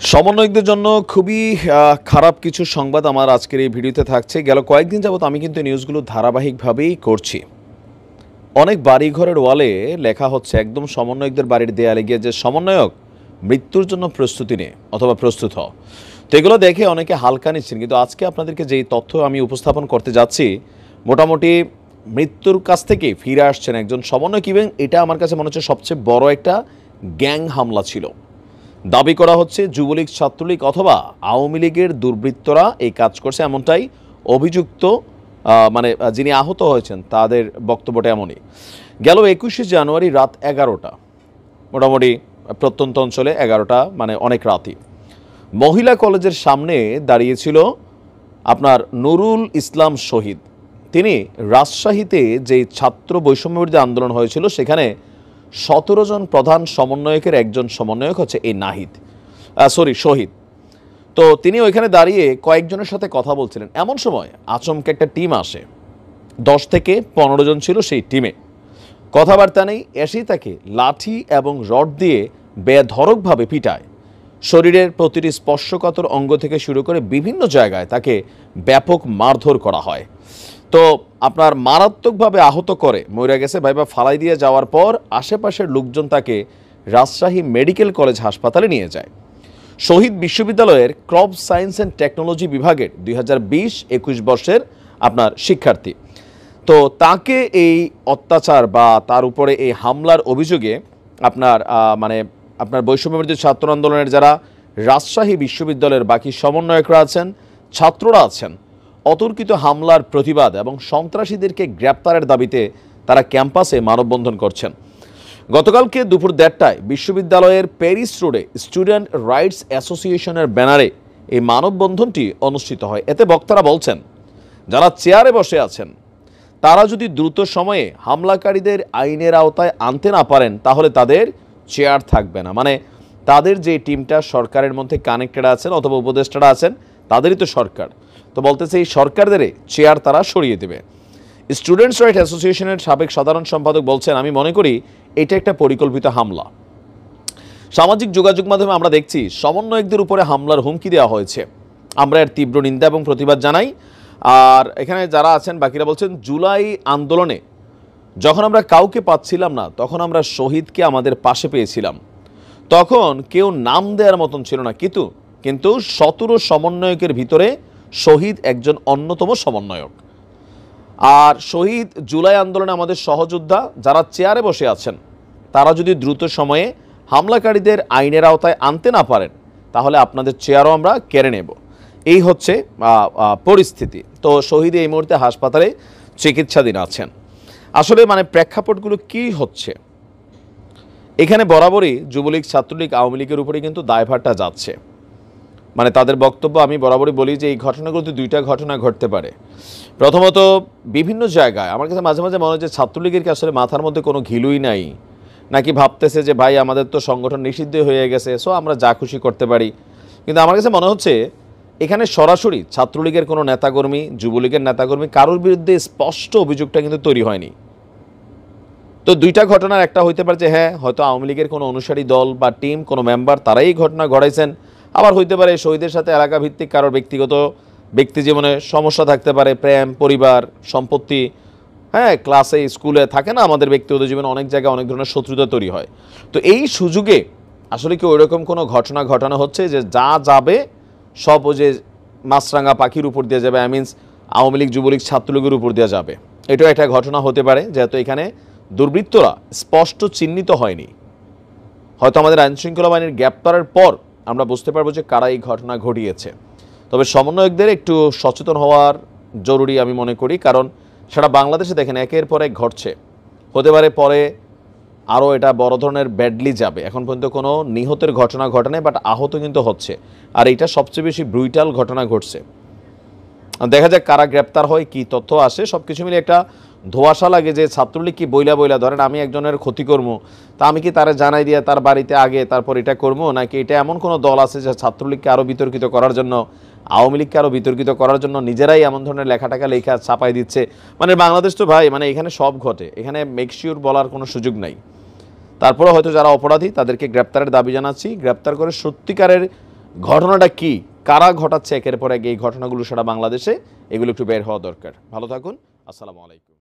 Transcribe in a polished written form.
সমন্বয়কদের জন্য খুবই খারাপ কিছু সংবাদ আমার আজকের এই ভিডিওতে থাকছে। গেল কয়েকদিন যাবত আমি কিন্তু নিউজগুলো ধারাবাহিকভাবেই করছি। অনেক বাড়িঘরের ওয়ালে লেখা হচ্ছে একদম সমন্বয়কদের বাড়ির দেয়ালে গিয়ে যে সমন্বয়ক মৃত্যুর জন্য প্রস্তুতি নে অথবা প্রস্তুত হ। তো এগুলো দেখে অনেকে হালকা নিচ্ছেন, কিন্তু আজকে আপনাদেরকে যেই তথ্য আমি উপস্থাপন করতে যাচ্ছি মোটামুটি মৃত্যুর কাছ থেকে ফিরে আসছেন একজন সমন্বয়ক, এবং এটা আমার কাছে মনে হচ্ছে সবচেয়ে বড় একটা গ্যাং হামলা ছিল। দাবি করা হচ্ছে যুবলীগ, ছাত্রলীগ অথবা আওয়ামী লীগের দুর্বৃত্তরা এই কাজ করছে, এমনটাই অভিযুক্ত যিনি আহত হয়েছেন তাদের বক্তব্যটা এমনই। গেল 21শে জানুয়ারি রাত 11টা, মোটামুটি প্রত্যন্ত অঞ্চলে 11টা মানে অনেক রাতই, মহিলা কলেজের সামনে দাঁড়িয়েছিল আপনার নুরুল ইসলাম শহীদ। তিনি রাজশাহীতে যে ছাত্র বৈষম্যবিরোধী আন্দোলন হয়েছিল সেখানে 17 জন প্রধান সমন্বয়কের একজন সমন্বয়ক হচ্ছে এই শহীদ। তো তিনি ওইখানে দাঁড়িয়ে কয়েকজনের সাথে কথা বলছিলেন, এমন সময় আচমকে একটা টিম আসে। 10 থেকে 15 জন ছিল সেই টিমে। কথাবার্তা নেই, এসেই তাকে লাঠি এবং রড দিয়ে বেধড়কভাবে পিটায়। শরীরের প্রতিটি স্পর্শকাতর অঙ্গ থেকে শুরু করে বিভিন্ন জায়গায় তাকে ব্যাপক মারধর করা হয়। তো আপনার মারাত্মকভাবে আহত করে মরে গেছে ভাইবা ফালাই দিয়ে যাওয়ার পর আশেপাশের লোকজন তাকে রাজশাহী মেডিকেল কলেজ হাসপাতালে নিয়ে যায়। শহীদ বিশ্ববিদ্যালয়ের ক্রপ সায়েন্স অ্যান্ড টেকনোলজি বিভাগের 2020-21 বর্ষের আপনার শিক্ষার্থী। তো তাকে এই অত্যাচার বা তার উপরে এই হামলার অভিযোগে আপনার বৈষম্যবিরোধী ছাত্র আন্দোলনের যারা রাজশাহী বিশ্ববিদ্যালয়ের বাকি সমন্বয়করা আছেন, ছাত্ররা আছেন, অতর্কিত হামলার প্রতিবাদ এবং সন্ত্রাসীদেরকে গ্রেপ্তারের দাবিতে তারা ক্যাম্পাসে মানববন্ধন করছেন। গতকালকে দুপুর 1:30টায় বিশ্ববিদ্যালয়ের প্যারিস রোডে স্টুডেন্ট রাইটস অ্যাসোসিয়েশনের ব্যানারে এই মানববন্ধনটি অনুষ্ঠিত হয়। এতে বক্তারা বলছেন, যারা চেয়ারে বসে আছেন তারা যদি দ্রুত সময়ে হামলাকারীদের আইনের আওতায় আনতে না পারেন তাহলে তাদের চেয়ার থাকবে না। মানে তাদের যে টিমটা সরকারের মধ্যে কানেক্টেড আছেন অথবা উপদেষ্টারা আছেন তাদেরই তো সরকার, তো বলতেছে এই সরকারদের চেয়ার তারা সরিয়ে দেবে। স্টুডেন্টস রাইট অ্যাসোসিয়েশনের সাবেক সাধারণ সম্পাদক বলছেন, আমি মনে করি এটা একটা পরিকল্পিত হামলা। সামাজিক যোগাযোগ মাধ্যমে আমরা দেখছি সমন্বয়কদের উপরে হামলার হুমকি দেওয়া হয়েছে। আমরা এর তীব্র নিন্দা এবং প্রতিবাদ জানাই। আর এখানে যারা আছেন বাকিরা বলছেন, জুলাই আন্দোলনে যখন আমরা কাউকে পাচ্ছিলাম না তখন আমরা শহীদকে আমাদের পাশে পেয়েছিলাম। তখন কেউ নাম দেওয়ার মতন ছিল না, কিন্তু 17 সমন্বয়কের ভিতরে শহীদ একজন অন্যতম সমন্বয়ক। আর শহীদ জুলাই আন্দোলনে আমাদের সহযোদ্ধা। যারা চেয়ারে বসে আছেন তারা যদি দ্রুত সময়ে হামলাকারীদের আইনের আওতায় আনতে না পারেন তাহলে আপনাদের চেয়ারও আমরা কেড়ে নেব। এই হচ্ছে পরিস্থিতি। তো শহীদ এই মুহূর্তে হাসপাতালে চিকিৎসাধীন আছেন। আসলে প্রেক্ষাপটগুলো কি হচ্ছে, এখানে বরাবরই যুবলীগ, ছাত্রলীগ, আওয়ামী লীগের উপরে কিন্তু দায়ভারটা যাচ্ছে। তাদের বক্তব্য আমি বরাবরই বলি যে এই ঘটনাগুলোতে দুইটা ঘটনা ঘটতে পারে। প্রথমত, বিভিন্ন জায়গায় আমার কাছে মাঝে মাঝে মনে হয় যে ছাত্রলীগের কি আসলে মাথার মধ্যে কোনো ঘিলুই নাই, নাকি ভাবতেছে যে ভাই আমাদের তো সংগঠন নিষিদ্ধ হয়ে গেছে, সো আমরা যা খুশি করতে পারি। কিন্তু আমার কাছে মনে হচ্ছে এখানে সরাসরি ছাত্রলীগের কোনো নেতাকর্মী, যুবলীগের নেতাকর্মী কারোর বিরুদ্ধে স্পষ্ট অভিযোগটা কিন্তু তৈরি হয়নি। তো দুইটা ঘটনার একটা হইতে পারে যে হ্যাঁ হয়তো আওয়ামী লীগের কোনো অনুসারী দল বা টিম, কোনো মেম্বার তারাই ঘটনা ঘটাইছেন। আবার হইতে পারে শহীদের সাথে এলাকা ভিত্তিক কারোর ব্যক্তি জীবনে সমস্যা থাকতে পারে, প্রেম, পরিবার, সম্পত্তি, হ্যাঁ ক্লাসে স্কুলে থাকে না, আমাদের ব্যক্তিগত জীবনে অনেক জায়গায় অনেক ধরনের শত্রুতা তৈরি হয়। তো এই সুযোগে আসলে কি ওইরকম কোনো ঘটনা ঘটানো হচ্ছে যে যা যাবে সব ওই যে মাছরাঙা পাখির উপর দিয়ে যাবে, মিনস আওয়ামী লীগ, যুবলীগ, ছাত্রলীগের উপর দিয়ে যাবে। এটাও একটা ঘটনা হতে পারে, যেহেতু এখানে দুর্বৃত্তরা স্পষ্ট চিহ্নিত হয়নি। হয়তো আমাদের আইনশৃঙ্খলা বাহিনীর গ্রেপ্তারের পর আমরা বুঝতে পারবো যে কারা এই ঘটনা ঘটিয়েছে। তবে সমন্বয়কদের একটু সচেতন হওয়ার জরুরি আমি মনে করি, কারণ সারা বাংলাদেশে দেখেন একের পর এক ঘটছে। হতে পারে পরে আরও এটা বড় ধরনের ব্যাডলি যাবে। এখন পর্যন্ত কোনো নিহতের ঘটনা ঘটে নাই, বাট আহত কিন্তু হচ্ছে। আর এইটা সবচেয়ে বেশি ব্রুটাল ঘটনা ঘটছে। দেখা যাক কারা গ্রেপ্তার হয়, কি তথ্য আসে। সব কিছু মিলে একটা ধোঁয়াশা লাগে যে ছাত্রলীগ কি বইলা ধরেন আমি একজনের ক্ষতি করবো, তা আমি কি তারা জানাই দিয়ে তার বাড়িতে আগে তারপর এটা করবো, নাকি এটা এমন কোনো দল আছে যে ছাত্রলীগকে আরও বিতর্কিত করার জন্য, আওয়ামী লীগকে আরও বিতর্কিত করার জন্য নিজেরাই এমন ধরনের লেখা ছাপাই দিচ্ছে। বাংলাদেশ তো ভাই এখানে সব ঘটে, এখানে মেকশিওর বলার কোনো সুযোগ নাই। তারপরে হয়তো যারা অপরাধী তাদেরকে গ্রেপ্তারের দাবি জানাচ্ছি, গ্রেপ্তার করে সত্যিকারের ঘটনাটা কি, কারা ঘটাচ্ছে একের পর এক এই ঘটনাগুলো সারা বাংলাদেশে, এগুলো একটু বের হওয়া দরকার। ভালো থাকুন, আসসালামু আলাইকুম।